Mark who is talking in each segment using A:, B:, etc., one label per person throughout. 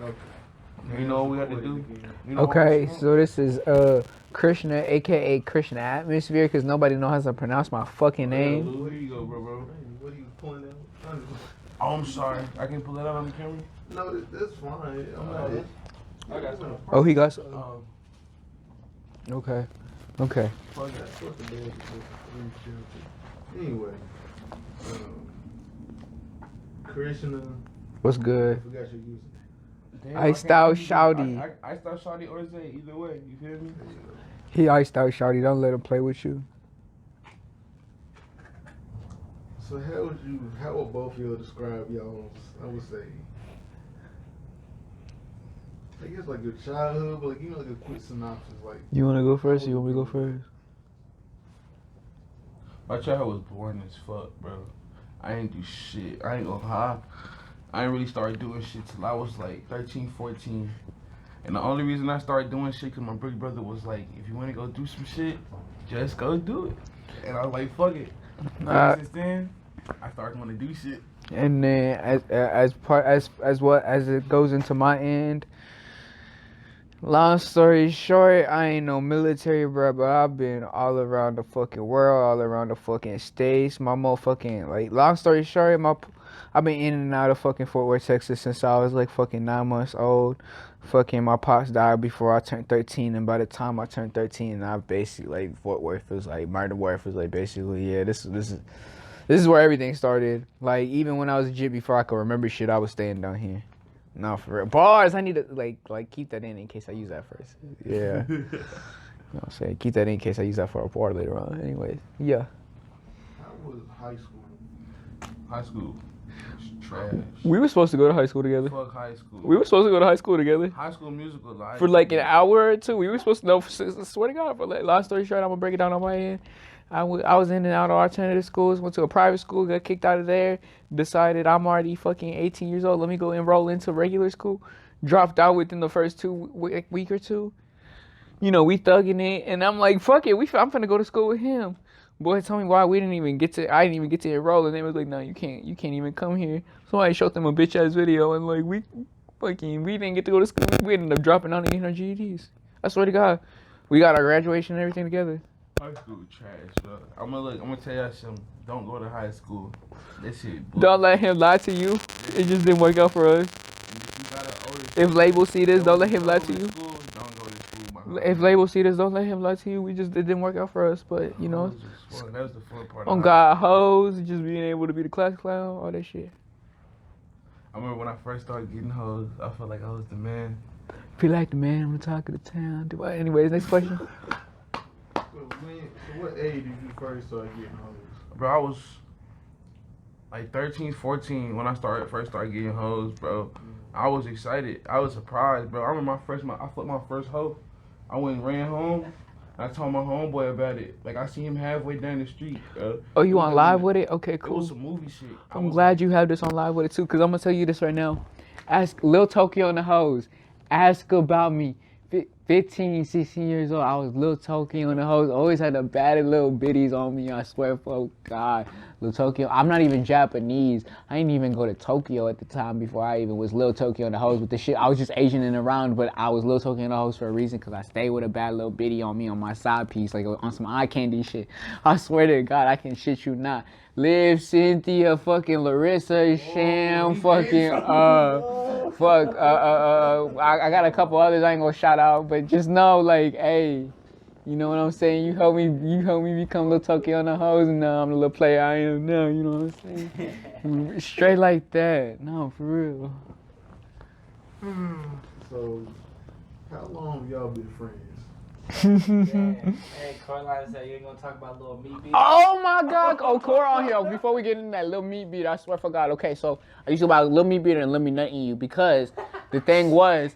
A: Okay.
B: You know what we got to do?
C: Okay, so this is Cuhrishna, aka Cuhrishna Atmosphere, because nobody knows how to pronounce my fucking name.
B: Lou, here you go, bro.
A: What are you pointing out?
B: Oh, I'm sorry. I can pull that out on the camera?
A: No, that's fine. I'm not.
B: I got some.
C: Oh, he got some. Okay. Okay.
A: Fuck that. Fuck the bag. Anyway, Cuhrishna.
C: What's
A: I
C: good?
A: forgot your username.
C: Iced out shawty.
B: Iced out shawty or Zay, either way. You feel me?
C: He iced out shawty. Don't let him play with you.
A: So how would both of y'all describe y'all's, I would say, I guess like your childhood, but like, you know, like a quick synopsis, like.
C: You want to go first or you want me to go first?
B: My childhood was boring as fuck, bro. I ain't do shit. I ain't gonna lie. I ain't really started doing shit till I was like 13, 14. And the only reason I started doing shit because my big brother was like, if you want to go do some shit, just go do it. And I was like, fuck it. Since then, I started wanting to do shit.
C: And then as it goes into my end, long story short, I ain't no military, bro, but I've been all around the fucking world, all around the fucking states. My motherfucking, like, long story short, I've been in and out of fucking Fort Worth, Texas since I was like fucking 9 months old. Fucking my pops died before I turned 13, and by the time I turned 13, I basically, like, Fort Worth was like, Murder Worth was like, basically, yeah, this is where everything started. Like, even when I was a jit, before I could remember shit, I was staying down here. No, for real. Bars, I need to, like keep that in case I use that first. Yeah. You know what I'm saying? Keep that in case I use that for a bar later on. Anyways, yeah.
A: How was high school?
B: High school. Trash.
C: We were supposed to go to high school together.
B: Fuck high school.
C: We were supposed to go to high school together.
B: High School Musical live.
C: For like an hour or two. We were supposed to know, swear to God, for like, long story short, I'm going to break it down on my end. I was in and out of alternative schools, went to a private school, got kicked out of there, decided I'm already fucking 18 years old, let me go enroll into regular school. Dropped out within the first week or two. You know, we thugging it, and I'm like, fuck it, I'm finna go to school with him. Boy, tell me why I didn't even get to enroll, and they was like, no, you can't even come here. So I showed them a bitch ass video, and like, we didn't get to go to school. We ended up dropping out and getting our GEDs. I swear to God, we got our graduation and everything together.
B: High school trash, bro. I'm gonna tell y'all something. Don't go to high school. That shit.
C: Don't let him lie to you. It just didn't work out for us. If Label see this, don't let him lie to you.
B: Don't go to school.
C: If Label see this, don't let him lie to you. It didn't work out for us, but you know.
B: That was the fun part.
C: On God, hoes, just being able to be the class clown, all that shit.
B: I remember when I first started getting hoes, I felt like I was the man.
C: Feel like the man on the top of the town. Anyways, next question.
A: So what age did you first start getting hoes?
B: Bro, I was like 13, 14 when I first started getting hoes, bro. I was excited. I was surprised, bro. I remember I flipped my first hoe. I went and ran home. And I told my homeboy about it. Like, I see him halfway down the street, bro.
C: Oh, you on live with it? Okay, cool.
B: It was some movie shit.
C: I'm glad you have this on live with it too, because I'm going to tell you this right now. Ask Lil Tokyo and the hoes. Ask about me. 15, 16 years old, I was Lil Tokyo and the hoes. Always had the baddest little bitties on me, I swear, for God. Lil Tokyo, I'm not even Japanese. I didn't even go to Tokyo at the time before I even was Lil Tokyo and the hoes with the shit. I was just Asianing around, but I was Lil Tokyo and the hoes for a reason, because I stayed with a bad little bitty on me on my side piece, like on some eye candy shit. I swear to God, I can shit you not. Liv, Cynthia, fucking Larissa, Sham, fucking, I got a couple others I ain't gonna shout out, but just know, like, hey, you know what I'm saying? You help me become Lil Tokyo on the hoes, and now I'm the little player I am now, you know what I'm saying? Straight like that. No, for real.
A: So, how long have y'all been friends?
D: Hey, Carlisle said you ain't gonna talk about little meat beat.
C: Oh my God! Oh, Cora on here. Before we get into that little meat beat, I swear for God. Okay, so I used to about little meat beat and let me nut in you, because the thing was,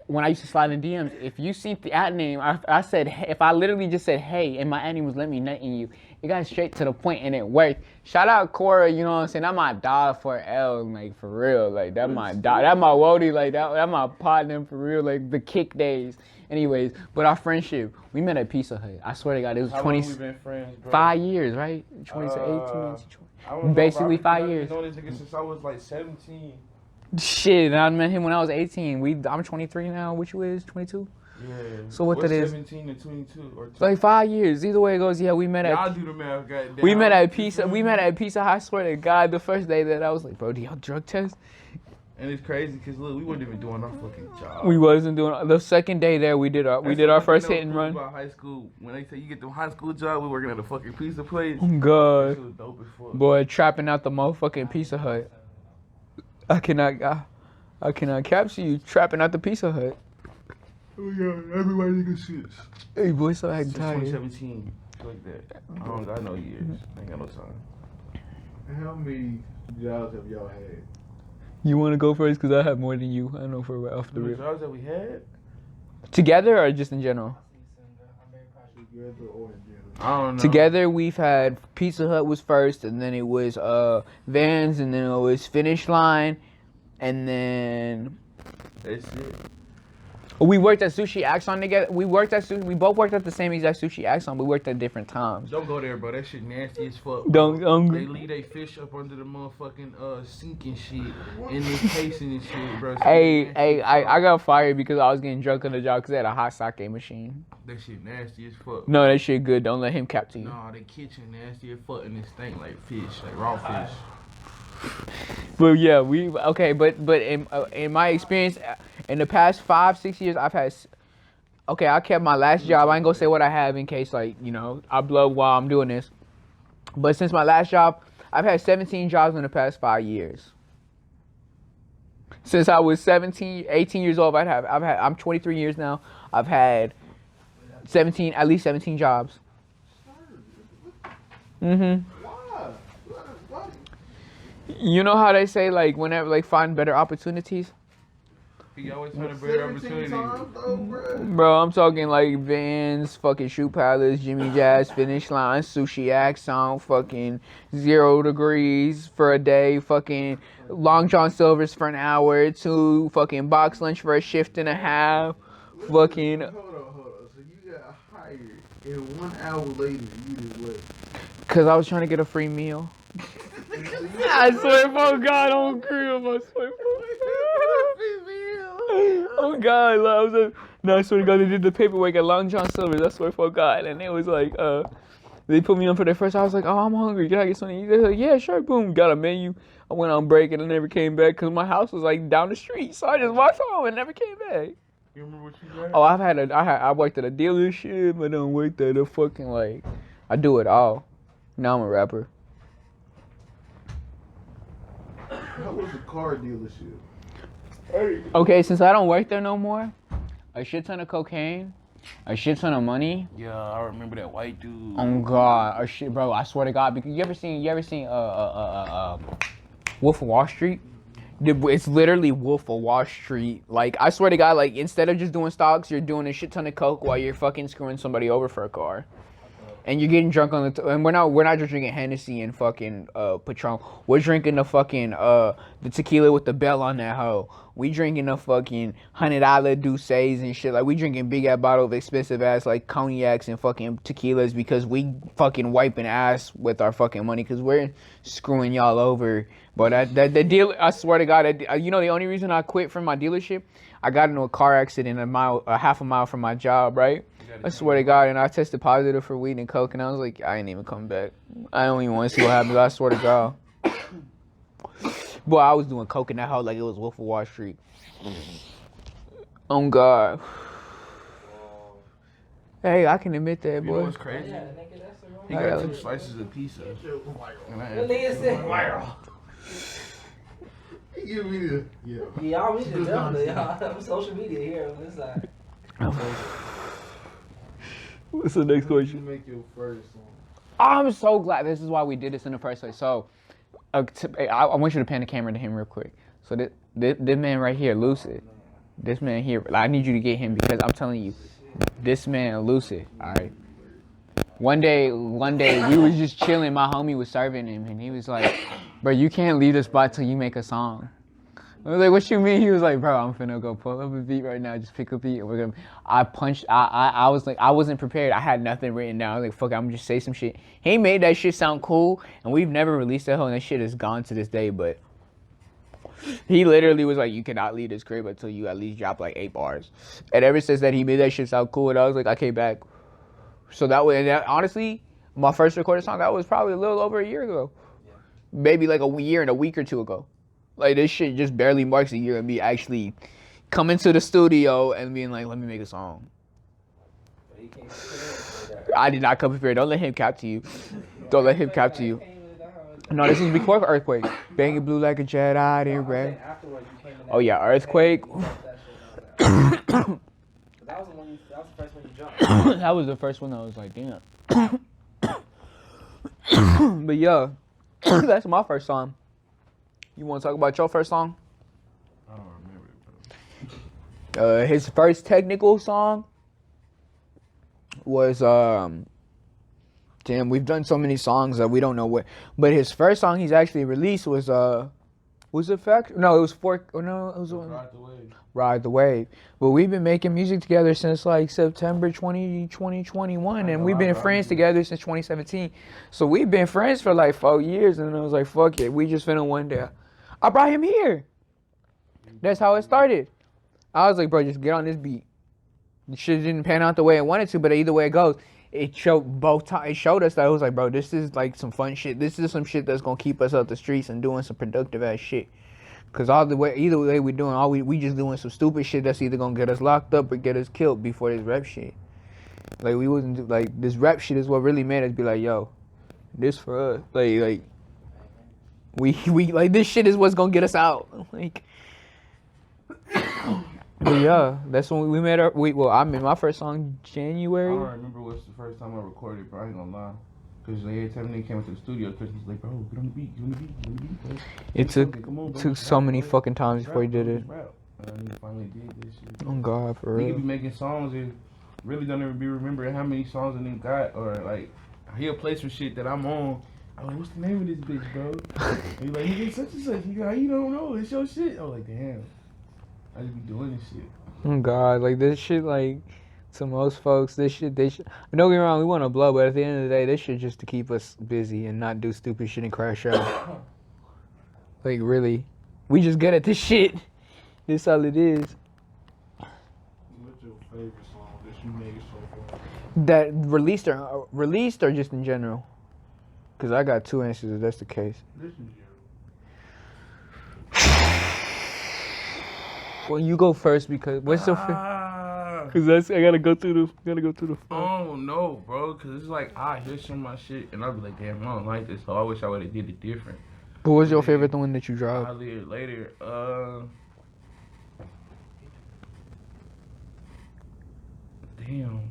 C: when I used to slide in DMs, if you see the ad name, I said, if I literally just said hey, and my ad name was let me nut in you, it got straight to the point and it worked. Shout out Cora, you know what I'm saying? That my dog for L, like, for real, like, that my dog, that my Wody, like, that my partner for real, like, the kick days. Anyways, but our friendship, we met at Pizza Hut. I swear to God, it was
B: How long we been friends, bro?
C: 5 years, right? 20 to 18,
B: I don't know,
C: basically
B: bro.
C: 5 years.
B: I've been knowing this nigga since I was like 17.
C: Shit, I met him when I was 18. I'm 23 now. Which you is 22?
B: Yeah.
C: So what that is?
B: 17 and 22 or 2.
C: Like 5 years. Either way it goes. Yeah, we met
B: Y'all
C: at.
B: do the math, goddamn.
C: We met at Pizza. We met at Pizza. I swear to God, the first day that I was like, bro, do y'all drug test?
B: And it's crazy because look, we wasn't even doing our fucking job.
C: We wasn't doing. The second day there, we did our first hit and run.
B: About high school, when they say you get the high school job, we working at a fucking pizza place.
C: Oh
B: That
C: God,
B: shit was dope as fuck.
C: boy, trapping out the motherfucking Pizza Hut. I cannot capture you trapping out the Pizza Hut.
B: Oh yeah, everybody nigga shits.
C: Hey boy, so I
B: Since
C: tired.
B: 2017, like that. I don't got no years. I ain't got no time.
A: How many jobs have y'all had?
C: You want to go first? Cause I have more than you. I know for right off the
B: How many
C: rip.
B: jobs that we had?
C: Together or just in general?
A: Together or in general?
B: I don't know.
C: Together we've had Pizza Hut was first, and then it was Vans, and then it was Finish Line, and then
B: That's it.
C: we worked at Sushi Axon together. We both worked at the same exact Sushi Axon. We worked at different times.
B: Don't go there, bro. That shit nasty as fuck.
C: Don't.
B: They leave they fish up under the motherfucking sink and shit in this casing and shit, bro. So
C: Hey, I got fired because I was getting drunk on the job because they had a hot sake machine.
B: That shit nasty as fuck.
C: No, that shit good. Don't let him cap to you.
B: Nah, the kitchen nasty as fuck and it stink like fish, like raw fish.
C: But yeah, but in my experience, in the past 5-6 years, I've had. Okay, I kept my last job. I ain't gonna say what I have in case I blow while I'm doing this. But since my last job, I've had 17 jobs in the past 5 years. Since I was 18 years old, I'm 23 years now. I've had at least 17 jobs.
A: Why?
C: You know how they say whenever find better opportunities?
B: He always had a better
A: 17
B: opportunity.
A: times though, bro.
C: Bro, I'm talking Vans, fucking Shoe Palace, Jimmy Jazz, Finish Line, Sushi Axon, fucking 0 degrees for a day, fucking Long John Silver's for an hour or two, fucking box lunch for a shift and a half, fucking.
A: Hold on. So you got hired, and 1 hour later you just left.
C: Cause I was trying to get a free meal. I swear for God, on crib, I swear oh God, I swear to God, they did the paperwork at Long John Silver's. I swear for God, and it was like, they put me on for their first. I was like, oh, I'm hungry. Can I get something to eat? They're like, yeah, sure. Boom, got a menu. I went on break and I never came back because my house was down the street. So I just walked home and never came back.
B: You remember what you got?
C: Oh, I worked at a dealership. I done worked at a fucking I do it all. Now I'm a rapper.
A: How was the car dealership?
C: Okay, since I don't work there no more, a shit ton of cocaine, a shit ton of money.
B: Yeah, I remember that white dude.
C: Oh God, a shit, bro. I swear to God, because you ever seen Wolf of Wall Street? It's literally Wolf of Wall Street. I swear to God, instead of just doing stocks, you're doing a shit ton of coke while you're fucking screwing somebody over for a car. And you're getting drunk on and we're not just drinking Hennessy and fucking Patron. We're drinking the fucking the tequila with the bell on that hoe. We drinking the fucking $100 Douces and shit. We drinking big ass bottle of expensive ass cognacs and fucking tequilas because we fucking wiping ass with our fucking money because we're screwing y'all over. But the deal, I swear to God, the only reason I quit from my dealership, I got into a car accident a half a mile from my job, right? I swear to God, and I tested positive for weed and coke, and I was like, I ain't even coming back. I don't even want to see what happens. I swear to God. Boy, I was doing coke in that house like it was Wolf of Wall Street. Oh God. Hey, I can admit that,
B: You know
C: boy.
B: what's crazy?
D: Yeah, nigga, that's the wrong.
B: He got 2 slices of pizza. And I
D: The
B: had
D: nigga said viral.
A: Give me the
D: Y'all, we should definitely, y'all. Social media here on this side.
C: What's the next
A: You
C: question?
A: make your first song.
C: I'm so glad this is why we did this in the first place. So, I want you to pan the camera to him real quick. So this man right here, Lucid. This man here, I need you to get him because I'm telling you, this man, Lucid. All right. One day we was just chilling. My homie was serving him, and he was like, "Bro, you can't leave the spot till you make a song." I was like, "What you mean?" He was like, "Bro, I'm finna go pull up a beat right now. Just pick a beat, and we're gonna." I was like, I wasn't prepared. I had nothing written down. I was like, "Fuck, I'm gonna just say some shit." He made that shit sound cool, and we've never released that whole. And that shit is gone to this day. But He literally was like, you cannot leave this crib until you at least drop like 8 bars. And ever since that, he made that shit sound cool. And I was like, I came back. So that way, and that, honestly, my first recorded song, that was probably a little over a year ago.
D: Yeah.
C: Maybe like a year and a week or two ago. Like this shit just barely marks a year of me actually coming to the studio and being like, let me make a song.
D: But he came prepared.
C: I did not come prepared. Don't let him cap to you. Don't let him cap to you. No, this was before Earthquake. Banging blue like a Jedi, then red. Oh yeah, Earthquake.
D: That was the first one you jumped.
C: That was the first one I was like, damn. But yeah, that's my first song. You want to talk about your first song?
B: I don't remember it, bro.
C: His first technical song was damn, we've done so many songs that we don't know what. But his first song he's actually released was it Fact? No, it was Fork. Oh no, it was
B: Ride the Wave.
C: Ride the Wave. But we've been making music together since like September 2021, and we've been friends together since 2017. So we've been friends for like 4 years, and I was like, fuck it, we just finna one day. I brought him here. That's how it started. I was like, bro, just get on this beat. The shit didn't pan out the way I wanted to, but either way it goes, it showed both times. It showed us that it was like, bro, this is like some fun shit. This is some shit that's gonna keep us out the streets and doing some productive ass shit. Cause either way we doing we just doing some stupid shit that's either gonna get us locked up or get us killed before this rap shit. Like we wasn't like this rap shit is what really made us be like, yo, this for us. Like we like this shit is what's gonna get us out. Like. But yeah, that's when we made our. I made my first song January.
B: I don't remember what's the first time I recorded, bro. I ain't gonna lie. Because every time they came into the studio, Chris was like, bro, get on the beat, get on the beat, get on the beat, bro.
C: It took so many fucking times before he did it.
B: And he finally did this shit.
C: Oh God, for real.
B: Nigga be making songs and really don't even be remembering how many songs a nigga got, or like he'll play some shit that I'm on. I'm like, what's the name of this bitch, bro? And he's like, he did such and such. He go, how you don't know? It's your shit. I was like, damn. I just be doing this shit.
C: Oh God, like this shit, like to most folks, this shit, they should. Don't get me wrong, we want to blow, but at the end of the day, this shit just to keep us busy and not do stupid shit and crash out. Like really, we just good at this shit. This all it is.
A: What's your favorite song that you made so far?
C: That released or just in general? Cause I got 2 answers if that's the case.
A: This in general.
C: Well, you go first because what's the? Cause I gotta go through the.
B: Oh no, bro. Cause it's like I hear some of my shit and I'll be like, damn, I don't like this. So I wish I would have did it different.
C: What was your favorite one that you dropped?
B: I'll leave it later. Damn.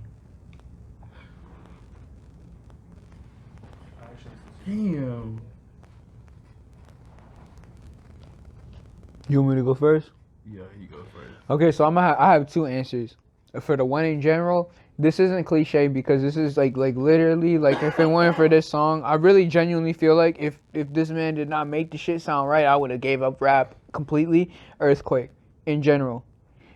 C: You want me to go first?
B: Yeah, you go first.
C: Okay, so I have 2 answers. For the one in general, this isn't cliche because this is like literally like if it weren't for this song, I really genuinely feel like if this man did not make the shit sound right, I would have gave up rap completely. Earthquake in general.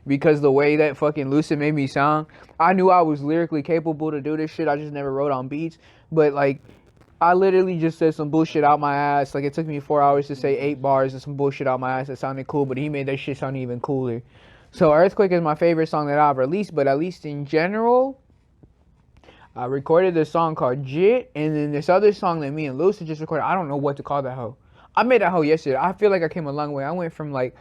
C: Because the way that fucking Lucid made me sound, I knew I was lyrically capable to do this shit. I just never wrote on beats. But like I literally just said some bullshit out my ass. Like, it took me 4 hours to say 8 bars and some bullshit out my ass that sounded cool, but he made that shit sound even cooler. So, Earthquake is my favorite song that I've released, but at least in general, I recorded this song called Jit, and then this other song that me and Lucid just recorded. I don't know what to call that hoe. I made that hoe yesterday. I feel like I came a long way. I went from, like,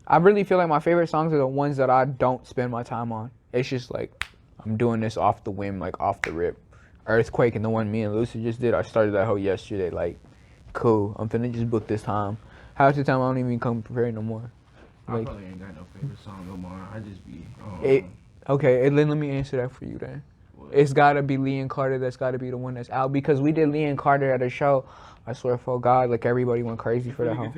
C: I really feel like my favorite songs are the ones that I don't spend my time on. It's just, like, I'm doing this off the whim, like, off the rip. Earthquake and the one me and Lucid just did, I started that hoe yesterday. Like, cool, I'm finna just book this time. Half the time I don't even come prepared no more.
B: Like, I probably ain't got no favorite song no more. I just be
C: okay, and then let me answer that for you then. What? It's gotta be Lee and Carter. That's gotta be the one that's out because we did Lee and Carter at a show. I swear for God, like everybody went crazy for that hoe.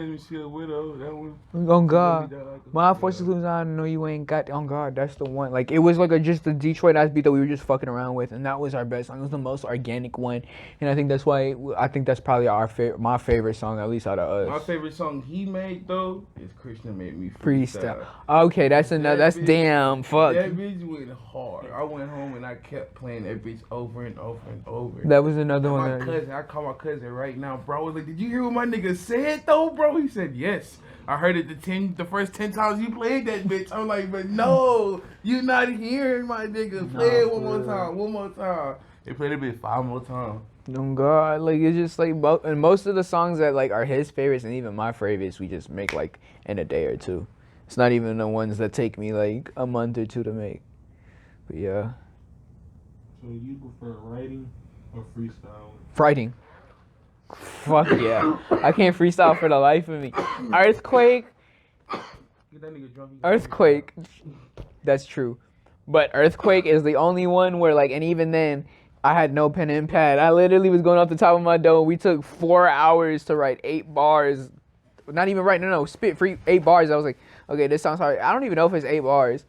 C: On God, my forces lose. I know you ain't got. On God, that's the one. Like it was like just a Detroit ass beat that we were just fucking around with, and that was our best song. It was the most organic one, and I think that's why. I think that's probably my favorite song, at least out of us.
B: My favorite song he made though is Cuhrishna Made Me
C: Freestyle. Okay, that's another. That's damn fuck.
B: That bitch went hard. I went home and I kept playing that bitch over and over and over.
C: That was another
B: and
C: one.
B: My cousin, I call my cousin right now. around, bro. I was like, did you hear what my nigga said though, bro? He said yes. I heard it the first 10 times you played that bitch. I'm like, but no, you not hearing my nigga. Play it one more time. They played it bit 5 more times.
C: Oh God, like it's just like and most of the songs that like are his favorites and even my favorites, we just make like in a day or two. It's not even the ones that take me like a month or two to make. But yeah.
E: So you prefer writing or freestyle?
C: Writing. Fuck yeah. I can't freestyle for the life of me. Earthquake.
B: Get that nigga drunk.
C: Earthquake. That's true. But Earthquake is the only one where like, and even then, I had no pen and pad. I literally was going off the top of my dome. We took 4 hours to write 8 bars. Not even write, no, spit for 8 bars. I was like, okay, this sounds hard. I don't even know if it's 8 bars.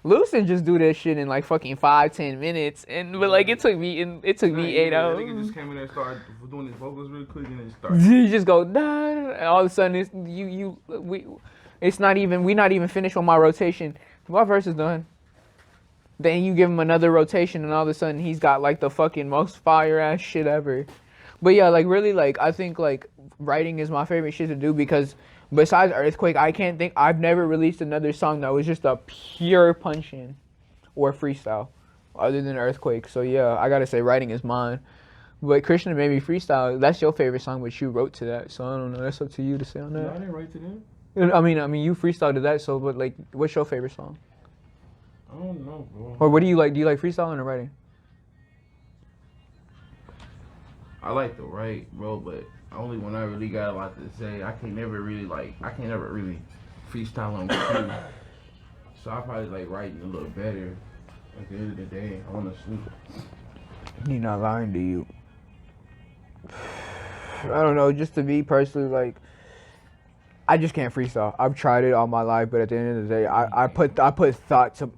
C: Lucid just do this shit in like fucking 5-10 minutes, but like it took me 8 hours.
B: Nigga just came in there and started doing his vocals real quick and then started.
C: You just go nah, and all of a sudden we not even finished on my rotation. My verse is done. Then you give him another rotation and all of a sudden he's got like the fucking most fire ass shit ever. But yeah, like really like I think like writing is my favorite shit to do because besides Earthquake, I've never released another song that was just a pure punch-in or freestyle other than Earthquake. So yeah, I gotta say writing is mine. But Cuhrishna made me freestyle. That's your favorite song, but you wrote to that. So I don't know. That's up to you to say on that.
E: No, I didn't write to them.
C: I mean, you freestyled to that. So, but like, what's your favorite song?
E: I don't know, bro.
C: Or what do you like? Do you like freestyling or writing?
B: I like to write, bro, but only when I really got a lot to say. I can't never really freestyle on cue. So I probably like writing a little better. At the end of the day, I want to sleep.
C: He's not lying to you. I don't know. Just to me personally, like, I just can't freestyle. I've tried it all my life, but at the end of the day, I put thought to.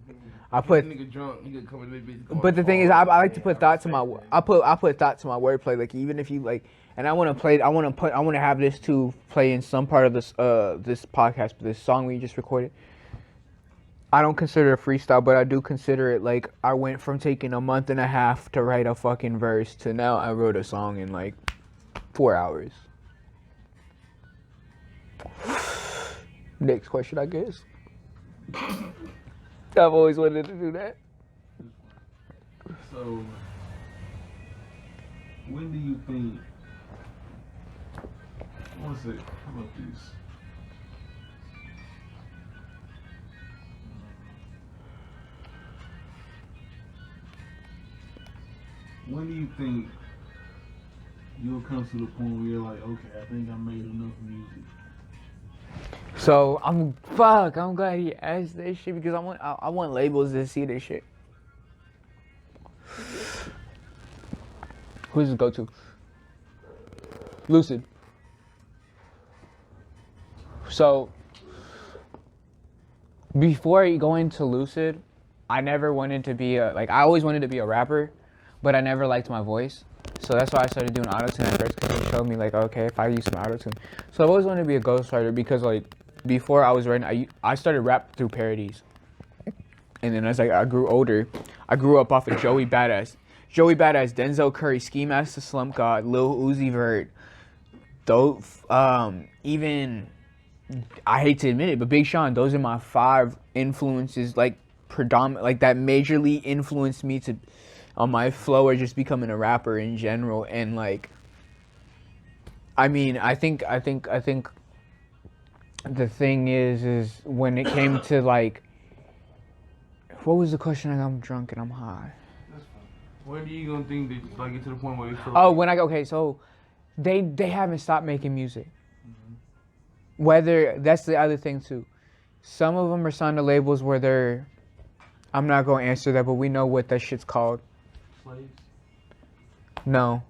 B: Nigga drunk, he could come in this bitch.
C: But the thing is, I like to put thought to my. I put thought to my wordplay. Like even if you like, and I want to play. I want to have this to play in some part of this this podcast. This song we just recorded. I don't consider it freestyle, but I do consider it like I went from taking a month and a half to write a fucking verse to now I wrote a song in like 4 hours. Next question, I guess. I've always wanted to do that.
E: So, when do you think? What's it? How about this? When do you think you'll come to the point where you're like, okay, I think I made enough music?
C: So I'm glad he asked this shit because I want labels to see this shit. Who's his go-to? Lucid. So before going to Lucid, I never wanted to be I always wanted to be a rapper, but I never liked my voice. So that's why I started doing autotune at first because he showed me like, okay, if I use some autotune. So I've always wanted to be a ghostwriter because like before I was writing, I started rap through parodies. And then as I grew older, I grew up off of Joey Badass, Denzel Curry, Ski Master Slump God, Lil Uzi Vert. Though, even, I hate to admit it, but Big Sean, those are my 5 influences, like predominant, like that majorly influenced me to on my flow or just becoming a rapper in general. And like, I mean, I think the thing is when it came to like, what was the question? I'm drunk and I'm high.
B: When are you gonna think that like get to the point where you feel?
C: Oh, so they haven't stopped making music. Mm-hmm. Whether that's the other thing too. Some of them are signed to labels where they're. I'm not gonna answer that, but we know what that shit's called.
E: Slaves?
C: No.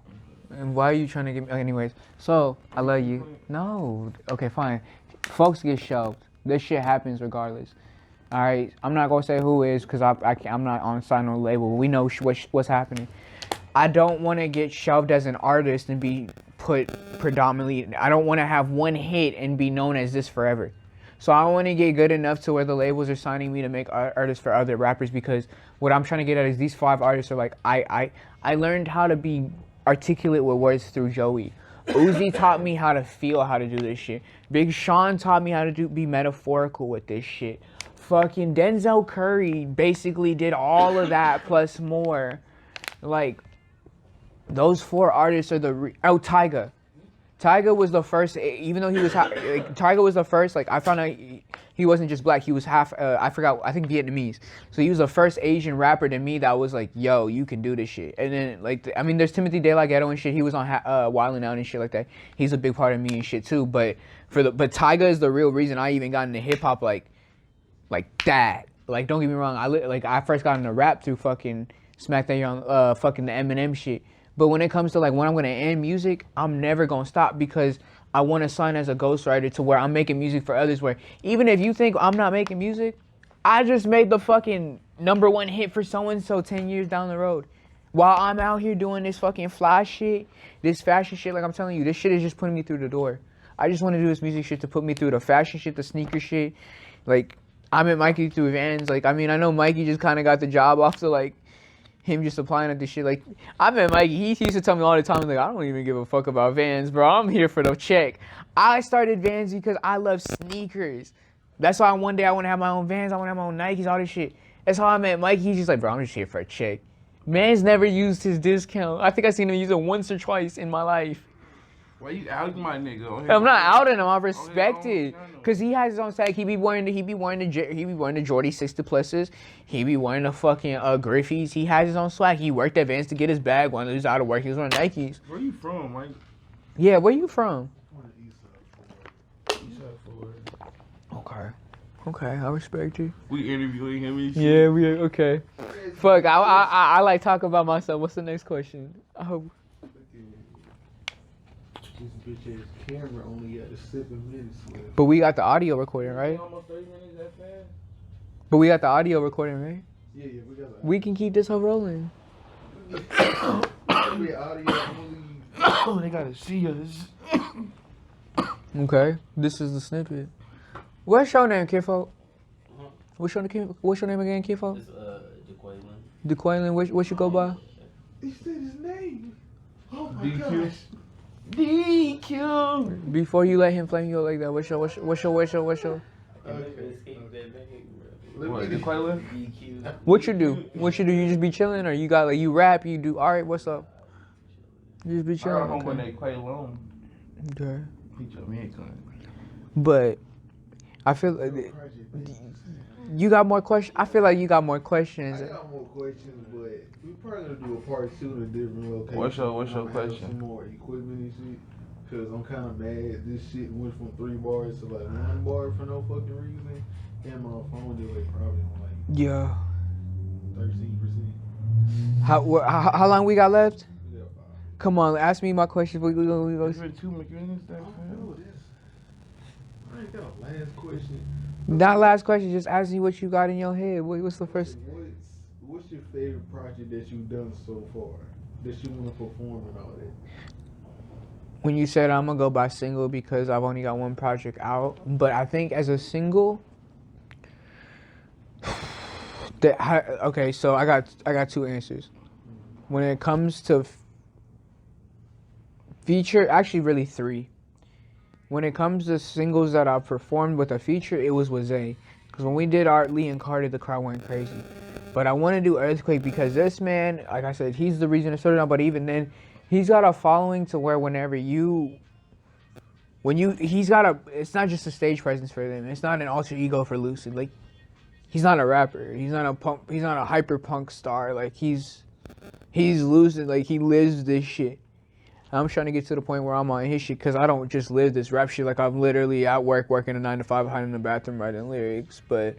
C: And why are you trying to get me? Anyways, so I love you. No. Okay, fine. Folks get shelved. This shit happens regardless. All right. I'm not gonna say who is because I'm not on sign on label. We know what's happening. I don't want to get shelved as an artist and be put predominantly. I don't want to have one hit and be known as this forever. So I want to get good enough to where the labels are signing me to make artists for other rappers because what I'm trying to get at is these 5 artists are like I learned how to be articulate with words through Joey. Uzi taught me how to feel how to do this shit. Big Sean taught me how to be metaphorical with this shit. Fucking Denzel Curry basically did all of that plus more. Like, those 4 artists are Tyga. Tyga was the first, even though he was Tyga was the first. Like, I found out he wasn't just black. He was half. I forgot. I think Vietnamese. So he was the first Asian rapper to me that was like, "Yo, you can do this shit." And then like, I mean, there's Timothy De La Ghetto and shit. He was on Wildin' Out and shit like that. He's a big part of me and shit too. But Tyga is the real reason I even got into hip hop like that. Like, don't get me wrong. I first got into rap through fucking Smack That Young, fucking the Eminem shit. But when it comes to like when I'm gonna end music, I'm never gonna stop because I want to sign as a ghostwriter to where I'm making music for others. Where even if you think I'm not making music, I just made the fucking #1 hit for so and so 10 years down the road. While I'm out here doing this fucking fly shit, this fashion shit, like I'm telling you, this shit is just putting me through the door. I just want to do this music shit to put me through the fashion shit, the sneaker shit. Like, I met Mikey through Vans. Like, I mean, I know Mikey just kind of got the job off to like him just applying at this shit. Like, I met Mikey. He used to tell me all the time, like, I don't even give a fuck about Vans, bro. I'm here for the check. I started Vans because I love sneakers. That's why one day I want to have my own Vans. I want to have my own Nikes, all this shit. That's how I met Mikey. He's just like, bro, I'm just here for a check. Man's never used his discount. I think I seen him use it once or twice in my life.
B: Why you outing my nigga?
C: I'm not outing him. I respect it, cause he has his own swag. He be wearing the Jordy 60 pluses. He be wearing the fucking Griffies. He has his own swag. He worked at Vans to get his bag. When he was out of work, he was wearing Nikes.
B: Where you from, Mike?
C: Yeah, where you from?
B: East Side Florida.
C: Okay, I respect you.
B: We interviewing him and shit.
C: Yeah, we okay. Fuck, I like talk about myself. What's the next question? I hope.
A: This bitch ass camera only got the 7 minutes left.
C: But we got the audio recording, right?
B: Almost 30 minutes that fast?
C: But we got the audio recording, right?
A: Yeah, we got that.
C: We can keep this whole rolling.
A: Audio only.
B: They gotta see us.
C: Okay, this is the snippet. What's your name, Kidfolk? What's your name again, Kidfolk?
D: It's DeQuaylin.
C: DeQuaylin, what you go by?
A: He said his name. Oh my
B: DQ.
A: gosh.
B: DQ.
C: Before you let him flame you like that, what's your?
A: Okay.
B: What, DeQuaylin?
D: DQ.
C: What you do? You just be chilling, or you got like you rap? You do all right? What's up? You just be
B: I
C: chilling.
B: got home when
C: Okay.
B: they Quaylon.
C: Okay.
B: He told me he couldn't.
C: But I feel like you got more questions. I feel like you got more questions.
A: I got more questions, but we probably gonna do a part 2 in a different location.
B: What's your
A: I'm gonna have
B: question?
A: Some more equipment and shit. Cause I'm kind of mad. This shit went from 3 bars to like 1 bar for no fucking reason, and my phone delay probably on like
C: Yeah.
A: 13%.
C: How long we got left?
A: We got 5.
C: Come on, ask me my questions. We go.
B: It's been 2 minutes that
A: I
B: fast.
A: don't know this. I ain't got a last question.
C: Not last question. Just ask me what you got in your head. What's the first?
A: What's your favorite project that you've done so far? That you want to perform and all that?
C: When you said I'm gonna go by single because I've only got one project out, but I think as a single, okay. So I got 2 answers. When it comes to feature, actually really 3. When it comes to singles that I performed with a feature, it was with Zay. Because when we did Art Lee and Carter, the crowd went crazy. But I want to do Earthquake because this man, like I said, he's the reason it started out. But even then, he's got a following to where it's not just a stage presence for them. It's not an alter ego for Lucid. Like, he's not a rapper. He's not a punk. He's not a hyper punk star. Like, he's Lucid. Like, he lives this shit. I'm trying to get to the point where I'm on his shit because I don't just live this rap shit. Like, I'm literally at work working a 9 to 5, hiding in the bathroom writing lyrics. But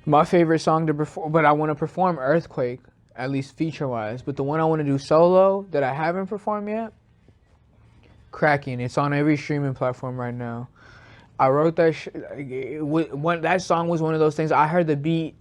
C: my favorite song to perform, but I want to perform Earthquake, at least feature-wise. But the one I want to do solo that I haven't performed yet, Cracking. It's on every streaming platform right now. I wrote that that song was one of those things. I heard the beat.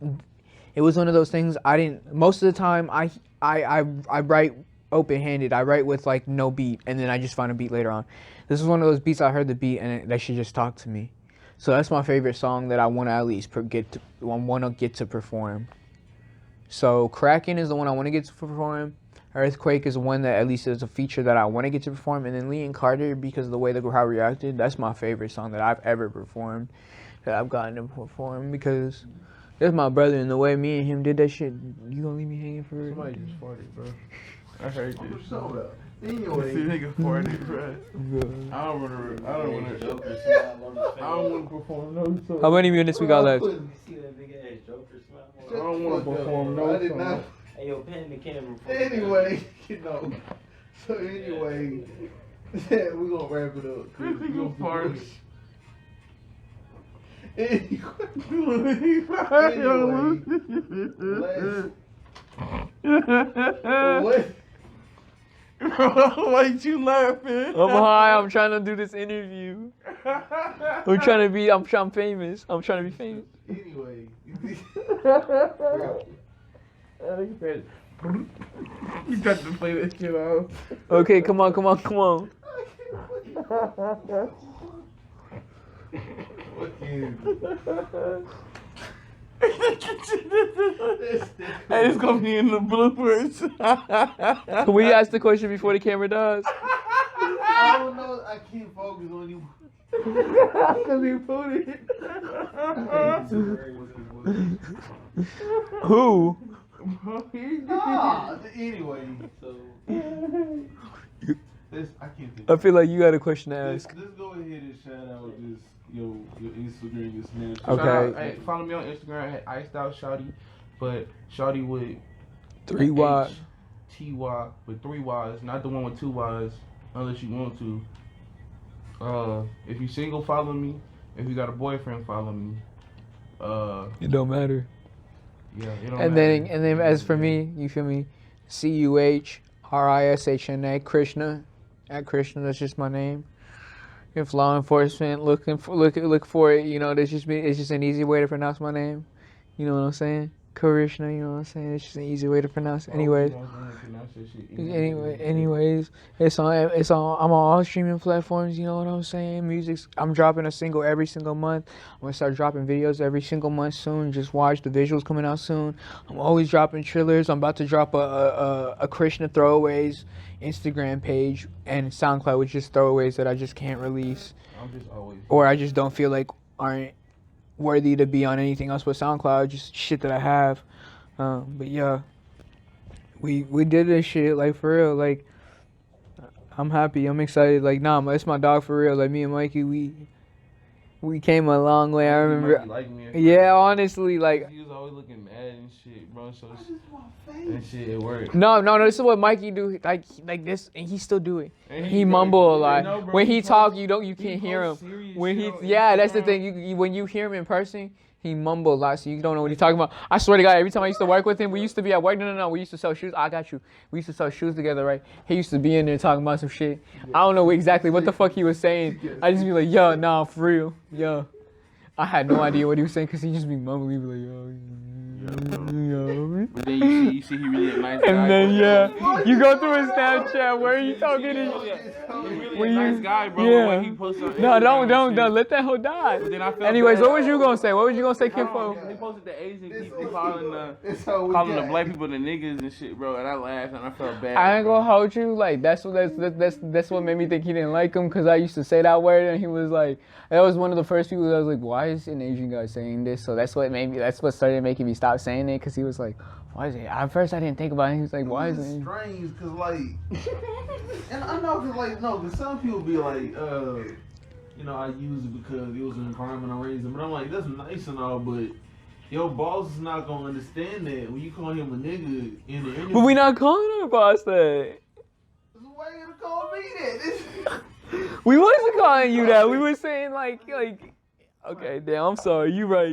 C: It was one of those things I didn't. Most of the time, I write open-handed. I write with like no beat, and then I just find a beat later on. This is one of those beats I heard the beat, and that should just talk to me. So that's my favorite song that I want to at least get to perform. So Kraken is the one I want to get to perform. Earthquake is one that at least is a feature that I want to get to perform, and then Lee and Carter, because of the way the crowd reacted, that's my favorite song that I've ever performed, that I've gotten to perform, because that's my brother, and the way me and him did that shit, you gonna leave me hanging for it?
B: Somebody just farted, bro. I heard this.
A: So,
B: This
A: anyway,
B: nigga farted, bro. I don't wanna perform no song.
C: How many minutes we got left?
D: You see that big ass Joker smile?
B: I don't wanna perform no
A: I did not.
B: song.
D: Hey, yo, pan the camera.
A: Anyway, So anyway, we're gonna wrap it up.
B: This nigga farted.
A: What?
B: Why you laughing?
C: I'm high. I'm trying to do this interview. I'm famous. I'm trying to be famous.
A: Anyway.
B: You got to play that shit off.
C: Okay, come on.
B: Hey, it's gonna be in the bloopers.
C: Can we ask the question before the camera does?
A: I don't know. I can't focus on you.
B: Cause he put it.
C: Who?
A: Anyway, so I can't think.
C: I feel like you got a question to
A: Let's
C: ask.
A: go ahead and shout out this your Instagram, your Snapchat.
C: Okay.
B: Shout out, hey, follow me on Instagram at icedoutshawtyyy, but shawty with
C: 3 Y.
B: T-Y with 3 Y's, not the one with 2 Y's, unless you want to. If you single, follow me. If you got a boyfriend, follow me.
C: It don't matter.
B: Yeah, it don't
C: And
B: matter.
C: then as for me, you feel me? Cuhrishna, Krishna. At Krishna, that's just my name. If law enforcement look for it, you know, it's just an easy way to pronounce my name. You know what I'm saying? Cuhrishna, you know what I'm saying? It's just an easy way to pronounce. Anyways, it's on. I'm on all streaming platforms. You know what I'm saying? I'm dropping a single every single month. I'm gonna start dropping videos every single month soon. Just watch the visuals coming out soon. I'm always dropping trailers. I'm about to drop a Cuhrishna Throwaways Instagram page and SoundCloud, which is throwaways that I just can't release, or I just don't feel like aren't worthy to be on anything else but SoundCloud, just shit that I have. But yeah, we did this shit, like, for real. Like, I'm happy, I'm excited. Like, nah, it's my dog for real. Like, me and Mikey, we came a long way. I remember. Yeah, honestly, like.
B: He was always looking mad and shit, bro. So and shit, it worked.
C: No. This is what Mikey do. Like this, and he still do it. He mumble a lot.
B: No, bro,
C: when he talk, you
B: he
C: can't hear him.
B: serious
C: When
B: shit
C: he,
B: on
C: that's the
B: Instagram.
C: thing. When you hear him in person, he mumble a lot, so you don't know what he's talking about. I swear to God, every time I used to work with him, we used to be at work. No, we used to sell shoes. I got you. We used to sell shoes together, right? He used to be in there talking about some shit. I don't know exactly what the fuck he was saying. I just be like, yo, nah, for real, yo. I had no idea what he was saying because he just be mumbling. He'd be like, yo.
B: But then you see he really a nice guy.
C: And then you go through his Snapchat where you talking and shit.
B: He
C: When
B: really a
C: you-
B: nice guy, bro.
C: yeah.
B: When he posts on
C: No,
B: Instagram
C: don't
B: and shit.
C: let that hoe die.
B: But then I felt
C: Anyways,
B: bad.
C: what was you gonna say? What was you gonna say,
B: I don't
C: Kinfo?
B: know, They posted the Asian
A: This
B: people
A: is-
B: calling the black people the niggas and shit, bro. And I laughed and I felt bad.
C: I ain't
B: bro.
C: gonna hold you. Like, that's what made me think he didn't like him, because I used to say that word and he was like, that was one of the first people that was like, why is an Asian guy saying this? So that's what started making me stop saying it, because he was like, why is it? At first I didn't think about it. He was like, why is
A: It's
C: it?
A: strange, cause like, and I know, cause some people be like, I use it because it was an environment I raised in. But I'm like, that's nice and all, but your boss is not gonna understand that when you call him a nigga in the interview.
C: But we not calling our boss that.
A: Why you gonna call me that?
C: We wasn't calling you that. We was saying like, okay, damn, I'm sorry. You right.